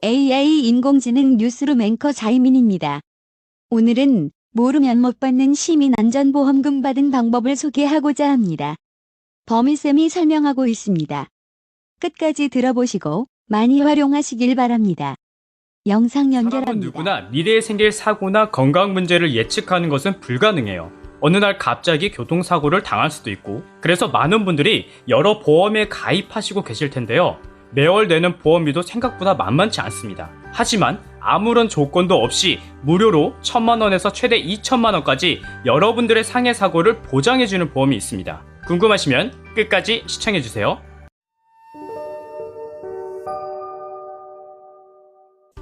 AI 인공지능 뉴스룸 앵커 자이민입니다. 오늘은 모르면 못 받는 시민안전보험금 받은 방법을 소개하고자 합니다. 범이쌤이 설명하고 있습니다. 끝까지 들어보시고 많이 활용하시길 바랍니다. 영상 사람은 연결합니다. 누구나 미래에 생길 사고나 건강 문제를 예측하는 것은 불가능해요. 어느 날 갑자기 교통사고를 당할 수도 있고, 그래서 많은 분들이 여러 보험에 가입하시고 계실 텐데요. 매월 내는 보험료도 생각보다 만만치 않습니다. 하지만 아무런 조건도 없이 무료로 1,000만원에서 최대 2,000만원까지 여러분들의 상해 사고를 보장해주는 보험이 있습니다. 궁금하시면 끝까지 시청해주세요.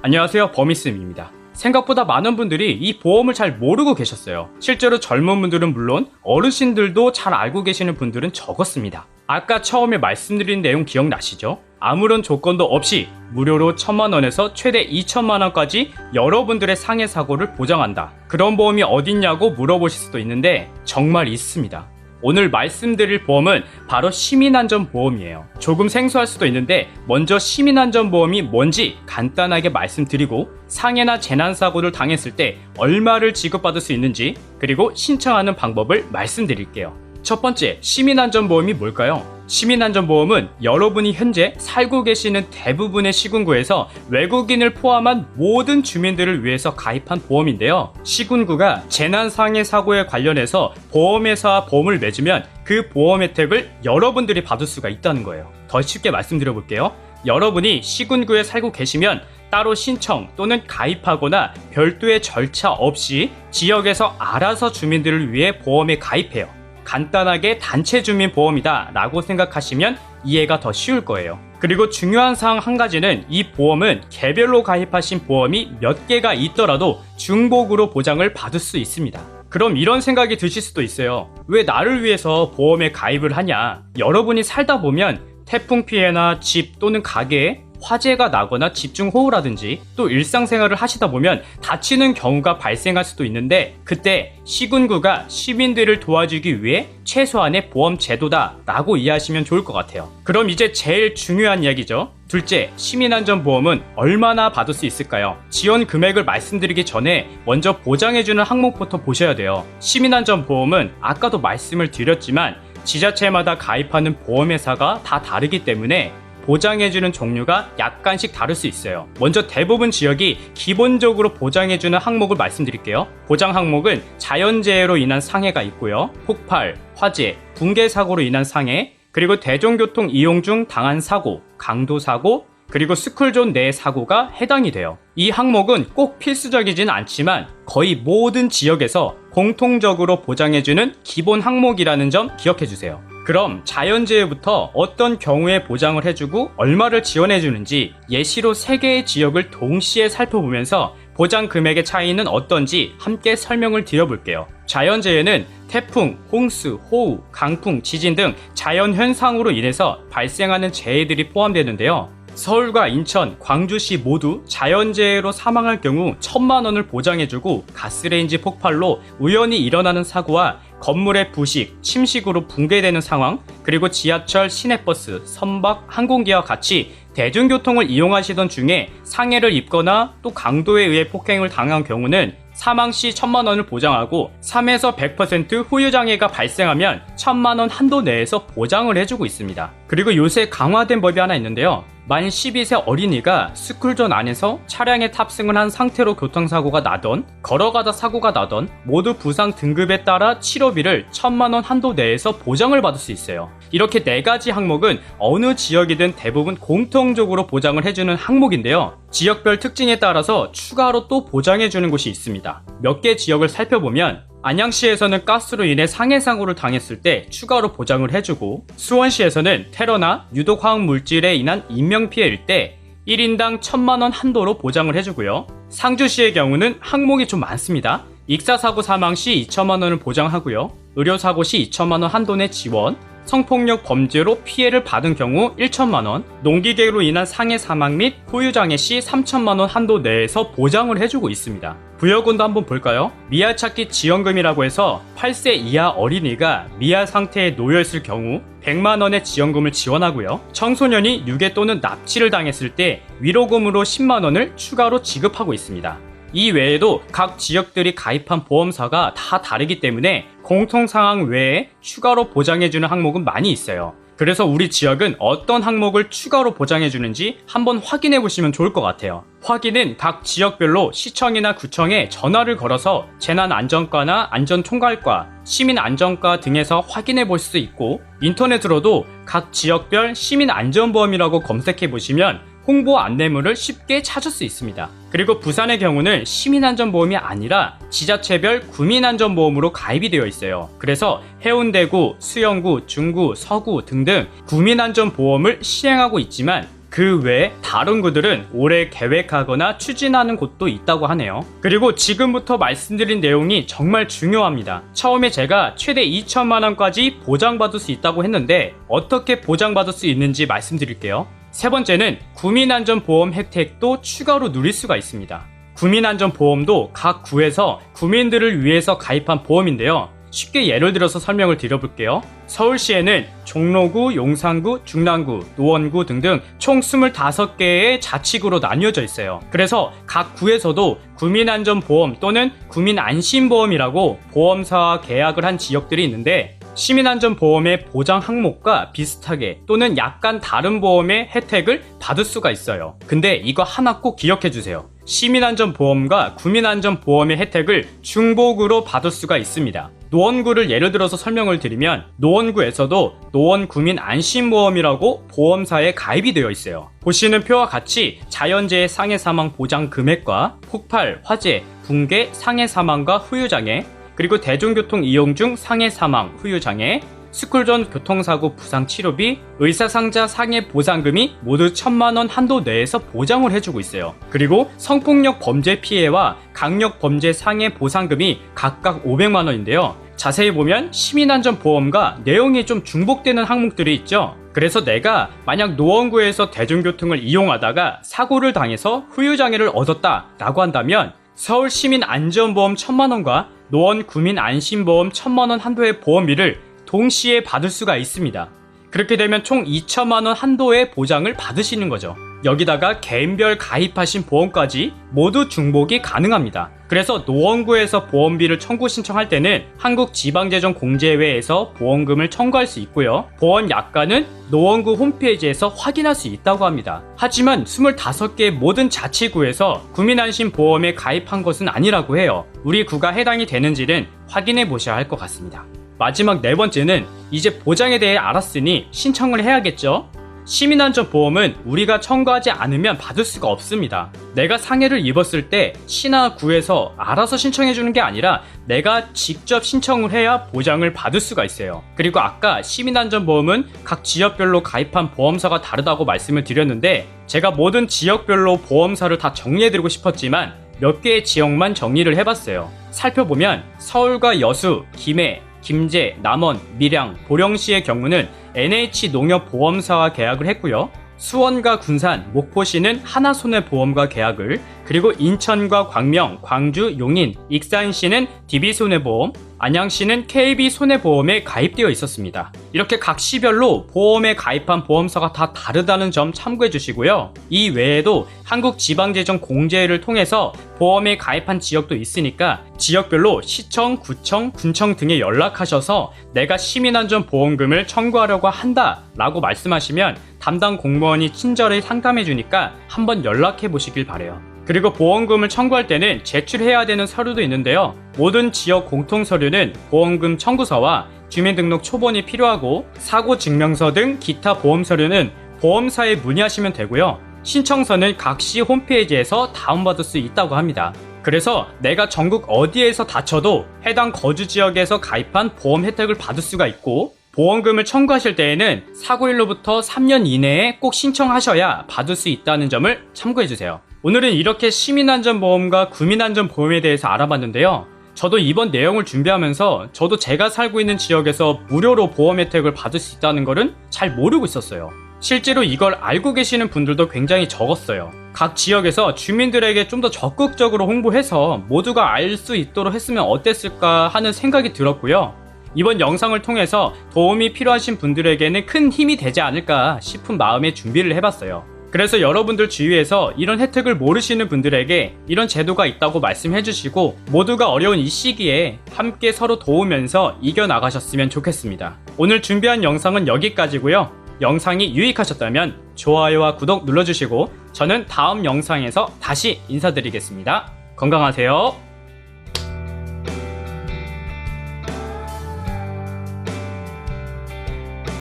안녕하세요, 범이쌤입니다. 생각보다 많은 분들이 이 보험을 잘 모르고 계셨어요. 실제로 젊은 분들은 물론 어르신들도 잘 알고 계시는 분들은 적었습니다. 아까 처음에 말씀드린 내용 기억나시죠? 아무런 조건도 없이 무료로 1,000만원에서 최대 2,000만원까지 여러분들의 상해 사고를 보장한다. 그런 보험이 어딨냐고 물어보실 수도 있는데 정말 있습니다. 오늘 말씀드릴 보험은 바로 시민안전보험이에요. 조금 생소할 수도 있는데 먼저 시민안전보험이 뭔지 간단하게 말씀드리고, 상해나 재난사고를 당했을 때 얼마를 지급받을 수 있는지, 그리고 신청하는 방법을 말씀드릴게요. 첫 번째, 시민안전보험이 뭘까요? 시민안전보험은 여러분이 현재 살고 계시는 대부분의 시군구에서 외국인을 포함한 모든 주민들을 위해서 가입한 보험인데요. 시군구가 재난상해 사고에 관련해서 보험회사와 보험을 맺으면 그 보험 혜택을 여러분들이 받을 수가 있다는 거예요. 더 쉽게 말씀드려 볼게요. 여러분이 시군구에 살고 계시면 따로 신청 또는 가입하거나 별도의 절차 없이 지역에서 알아서 주민들을 위해 보험에 가입해요. 간단하게 단체 주민 보험이다 라고 생각하시면 이해가 더 쉬울 거예요. 그리고 중요한 사항 한 가지는, 이 보험은 개별로 가입하신 보험이 몇 개가 있더라도 중복으로 보장을 받을 수 있습니다. 그럼 이런 생각이 드실 수도 있어요. 왜 나를 위해서 보험에 가입을 하냐? 여러분이 살다 보면 태풍 피해나 집 또는 가게에 화재가 나거나 집중호우라든지 또 일상생활을 하시다 보면 다치는 경우가 발생할 수도 있는데, 그때 시군구가 시민들을 도와주기 위해 최소한의 보험 제도다 라고 이해하시면 좋을 것 같아요. 그럼 이제 제일 중요한 이야기죠. 둘째, 시민안전보험은 얼마나 받을 수 있을까요? 지원 금액을 말씀드리기 전에 먼저 보장해주는 항목부터 보셔야 돼요. 시민안전보험은 아까도 말씀을 드렸지만 지자체마다 가입하는 보험회사가 다 다르기 때문에 보장해주는 종류가 약간씩 다를 수 있어요. 먼저 대부분 지역이 기본적으로 보장해주는 항목을 말씀드릴게요. 보장 항목은 자연재해로 인한 상해가 있고요. 폭발, 화재, 붕괴 사고로 인한 상해, 그리고 대중교통 이용 중 당한 사고, 강도 사고, 그리고 스쿨존 내 사고가 해당이 돼요. 이 항목은 꼭 필수적이진 않지만 거의 모든 지역에서 공통적으로 보장해주는 기본 항목이라는 점 기억해주세요. 그럼 자연재해부터 어떤 경우에 보장을 해주고 얼마를 지원해주는지 예시로 3개의 지역을 동시에 살펴보면서 보장 금액의 차이는 어떤지 함께 설명을 드려볼게요. 자연재해는 태풍, 홍수, 호우, 강풍, 지진 등 자연현상으로 인해서 발생하는 재해들이 포함되는데요. 서울과 인천, 광주시 모두 자연재해로 사망할 경우 1,000만원을 보장해주고, 가스레인지 폭발로 우연히 일어나는 사고와 건물의 부식, 침식으로 붕괴되는 상황, 그리고 지하철, 시내버스, 선박, 항공기와 같이 대중교통을 이용하시던 중에 상해를 입거나 또 강도에 의해 폭행을 당한 경우는 사망 시 1,000만원을 보장하고, 3에서 100% 후유장애가 발생하면 1,000만원 한도 내에서 보장을 해주고 있습니다. 그리고 요새 강화된 법이 하나 있는데요. 만 12세 어린이가 스쿨존 안에서 차량에 탑승을 한 상태로 교통사고가 나던, 걸어가다 사고가 나던 모두 부상 등급에 따라 치료비를 1,000만원 한도 내에서 보장을 받을 수 있어요. 이렇게 4가지 항목은 어느 지역이든 대부분 공통적으로 보장을 해주는 항목인데요. 지역별 특징에 따라서 추가로 또 보장해주는 곳이 있습니다. 몇 개 지역을 살펴보면, 안양시에서는 가스로 인해 상해사고를 당했을 때 추가로 보장을 해주고, 수원시에서는 테러나 유독화학 물질에 인한 인명피해일 때 1인당 1,000만원 한도로 보장을 해주고요. 상주시의 경우는 항목이 좀 많습니다. 익사사고 사망 시 2,000만원을 보장하고요. 의료사고 시 2,000만원 한도 내 지원, 성폭력 범죄로 피해를 받은 경우 1천만원, 농기계로 인한 상해 사망 및 후유장애 시 3천만원 한도 내에서 보장을 해주고 있습니다. 부여군도 한번 볼까요? 미아찾기 지원금이라고 해서 8세 이하 어린이가 미아 상태에 놓여있을 경우 100만원의 지원금을 지원하고요. 청소년이 유괴 또는 납치를 당했을 때 위로금으로 10만원을 추가로 지급하고 있습니다. 이 외에도 각 지역들이 가입한 보험사가 다 다르기 때문에 공통상황 외에 추가로 보장해주는 항목은 많이 있어요. 그래서 우리 지역은 어떤 항목을 추가로 보장해주는지 한번 확인해 보시면 좋을 것 같아요. 확인은 각 지역별로 시청이나 구청에 전화를 걸어서 재난안전과나 안전총괄과, 시민안전과 등에서 확인해 볼 수 있고, 인터넷으로도 각 지역별 시민안전보험이라고 검색해 보시면 홍보 안내물을 쉽게 찾을 수 있습니다. 그리고 부산의 경우는 시민안전보험이 아니라 지자체별 구민안전보험으로 가입이 되어 있어요. 그래서 해운대구, 수영구, 중구, 서구 등등 구민안전보험을 시행하고 있지만 그 외에 다른 구들은 올해 계획하거나 추진하는 곳도 있다고 하네요. 그리고 지금부터 말씀드린 내용이 정말 중요합니다. 처음에 제가 최대 2천만원까지 보장받을 수 있다고 했는데 어떻게 보장받을 수 있는지 말씀드릴게요. 세 번째는 구민안전보험 혜택도 추가로 누릴 수가 있습니다. 구민안전보험도 각 구에서 구민들을 위해서 가입한 보험인데요. 쉽게 예를 들어서 설명을 드려볼게요. 서울시에는 종로구, 용산구, 중랑구, 노원구 등등 총 25개의 자치구로 나뉘어져 있어요. 그래서 각 구에서도 구민안전보험 또는 구민안심보험이라고 보험사와 계약을 한 지역들이 있는데 시민안전보험의 보장 항목과 비슷하게 또는 약간 다른 보험의 혜택을 받을 수가 있어요. 근데 이거 하나 꼭 기억해주세요. 시민안전보험과 구민안전보험의 혜택을 중복으로 받을 수가 있습니다. 노원구를 예를 들어서 설명을 드리면 노원구에서도 노원구민안심보험이라고 보험사에 가입이 되어 있어요. 보시는 표와 같이 자연재해 상해 사망 보장 금액과 폭발, 화재, 붕괴, 상해 사망과 후유장애, 그리고 대중교통 이용 중 상해 사망, 후유장애, 스쿨존 교통사고 부상 치료비, 의사상자 상해 보상금이 모두 1,000만원 한도 내에서 보장을 해주고 있어요. 그리고 성폭력 범죄 피해와 강력 범죄 상해 보상금이 각각 500만원인데요. 자세히 보면 시민안전보험과 내용이 좀 중복되는 항목들이 있죠. 그래서 내가 만약 노원구에서 대중교통을 이용하다가 사고를 당해서 후유장애를 얻었다 라고 한다면 서울시민안전보험 1,000만원과 노원구민안심보험 1,000만원 한도의 보험비를 동시에 받을 수가 있습니다. 그렇게 되면 총 2천만원 한도의 보장을 받으시는 거죠. 여기다가 개인별 가입하신 보험까지 모두 중복이 가능합니다. 그래서 노원구에서 보험비를 청구 신청할 때는 한국지방재정공제회에서 보험금을 청구할 수 있고요. 보험 약관은 노원구 홈페이지에서 확인할 수 있다고 합니다. 하지만 25개의 모든 자치구에서 구민안심보험에 가입한 것은 아니라고 해요. 우리 구가 해당이 되는지는 확인해 보셔야 할 것 같습니다. 마지막 네 번째는 이제 보장에 대해 알았으니 신청을 해야겠죠? 시민안전보험은 우리가 청구하지 않으면 받을 수가 없습니다. 내가 상해를 입었을 때 시나 구에서 알아서 신청해주는 게 아니라 내가 직접 신청을 해야 보장을 받을 수가 있어요. 그리고 아까 시민안전보험은 각 지역별로 가입한 보험사가 다르다고 말씀을 드렸는데 제가 모든 지역별로 보험사를 다 정리해드리고 싶었지만 몇 개의 지역만 정리를 해봤어요. 살펴보면 서울과 여수, 김해, 김제, 남원, 밀양, 보령시의 경우는 NH농협보험사와 계약을 했고요. 수원과 군산, 목포시는 하나손해보험과 계약을, 그리고 인천과 광명, 광주, 용인, 익산시는 DB손해보험, 안양시는 KB손해보험에 가입되어 있었습니다. 이렇게 각 시별로 보험에 가입한 보험사가 다 다르다는 점 참고해 주시고요. 이 외에도 한국지방재정공제회를 통해서 보험에 가입한 지역도 있으니까 지역별로 시청, 구청, 군청 등에 연락하셔서 내가 시민안전보험금을 청구하려고 한다 라고 말씀하시면 담당 공무원이 친절히 상담해 주니까 한번 연락해 보시길 바래요. 그리고 보험금을 청구할 때는 제출해야 되는 서류도 있는데요. 모든 지역 공통 서류는 보험금 청구서와 주민등록 초본이 필요하고 사고증명서 등 기타 보험 서류는 보험사에 문의하시면 되고요. 신청서는 각 시 홈페이지에서 다운받을 수 있다고 합니다. 그래서 내가 전국 어디에서 다쳐도 해당 거주 지역에서 가입한 보험 혜택을 받을 수가 있고 보험금을 청구하실 때에는 사고일로부터 3년 이내에 꼭 신청하셔야 받을 수 있다는 점을 참고해주세요. 오늘은 이렇게 시민안전보험과 구민안전보험에 대해서 알아봤는데요. 저도 이번 내용을 준비하면서 저도 제가 살고 있는 지역에서 무료로 보험 혜택을 받을 수 있다는 거는 잘 모르고 있었어요. 실제로 이걸 알고 계시는 분들도 굉장히 적었어요. 각 지역에서 주민들에게 좀 더 적극적으로 홍보해서 모두가 알 수 있도록 했으면 어땠을까 하는 생각이 들었고요. 이번 영상을 통해서 도움이 필요하신 분들에게는 큰 힘이 되지 않을까 싶은 마음에 준비를 해봤어요. 그래서 여러분들 주위에서 이런 혜택을 모르시는 분들에게 이런 제도가 있다고 말씀해 주시고 모두가 어려운 이 시기에 함께 서로 도우면서 이겨나가셨으면 좋겠습니다. 오늘 준비한 영상은 여기까지고요. 영상이 유익하셨다면 좋아요와 구독 눌러주시고 저는 다음 영상에서 다시 인사드리겠습니다. 건강하세요.